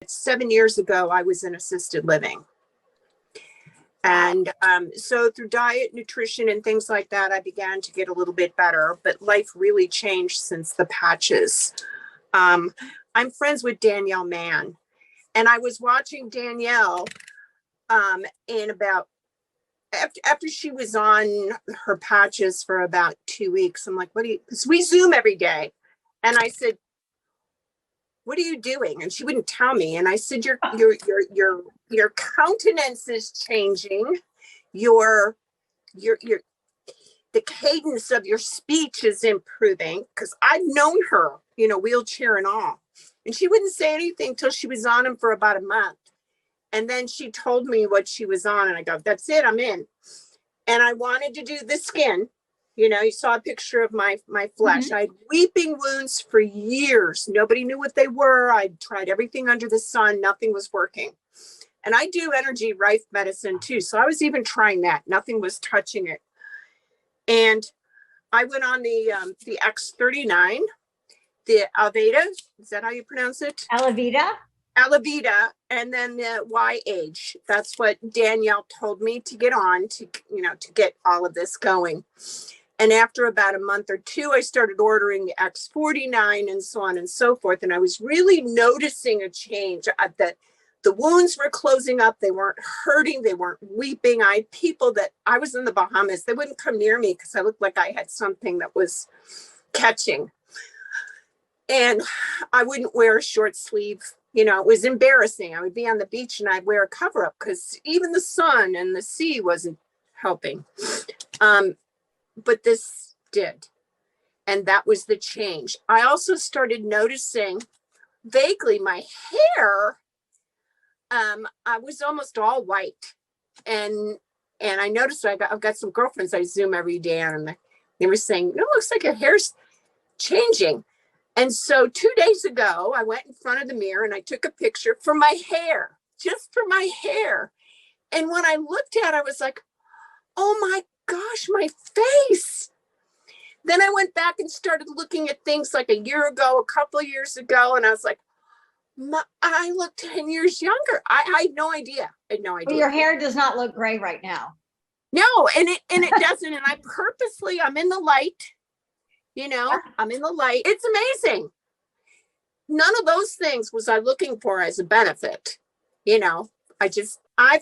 7 years ago, I was in assisted living. And so through diet, nutrition, and things like that, I began to get a little bit better. But life really changed since the patches. I'm friends with Danielle Mann. And I was watching Danielle in about, after she was on her patches for about 2 weeks. I'm like, what do you, because we Zoom every day. And I said, what are you doing? And she wouldn't tell me. And I said, your countenance is changing. The cadence of your speech is improving, because I've known her, wheelchair and all. And she wouldn't say anything till she was on him for about a month. And then she told me what she was on. And I go, that's it, I'm in. And I wanted to do the skin. You saw a picture of my flesh. I had weeping wounds for years. Nobody knew what they were. I tried everything under the sun. Nothing was working. And I do energized medicine too. So I was even trying that. Nothing was touching it. And I went on the X39, the Alveda. Is that how you pronounce it? Alavida, and then the YH. That's what Danielle told me to get on to get all of this going. And after about a month or two, I started ordering the X49 and so on and so forth. And I was really noticing a change. The wounds were closing up. They weren't hurting. They weren't weeping. I had people that I was in the Bahamas. They wouldn't come near me because I looked like I had something that was catching. And I wouldn't wear a short sleeve. It was embarrassing. I would be on the beach and I'd wear a cover up because even the sun and the sea wasn't helping. But this did. And that was the change. I also started noticing vaguely my hair. I was almost all white. And I noticed I've got some girlfriends I Zoom every day and they were saying, it looks like your hair's changing. And so 2 days ago, I went in front of the mirror and I took a picture for my hair, just for my hair. And when I looked at it, I was like, oh my gosh, my face. Then I went back and started looking at things like a year ago, a couple of years ago. And I was like, I look 10 years younger. I had no idea. Well, your hair does not look gray right now. No, and it doesn't. And I'm in the light. I'm in the light. It's amazing. None of those things was I looking for as a benefit. I've had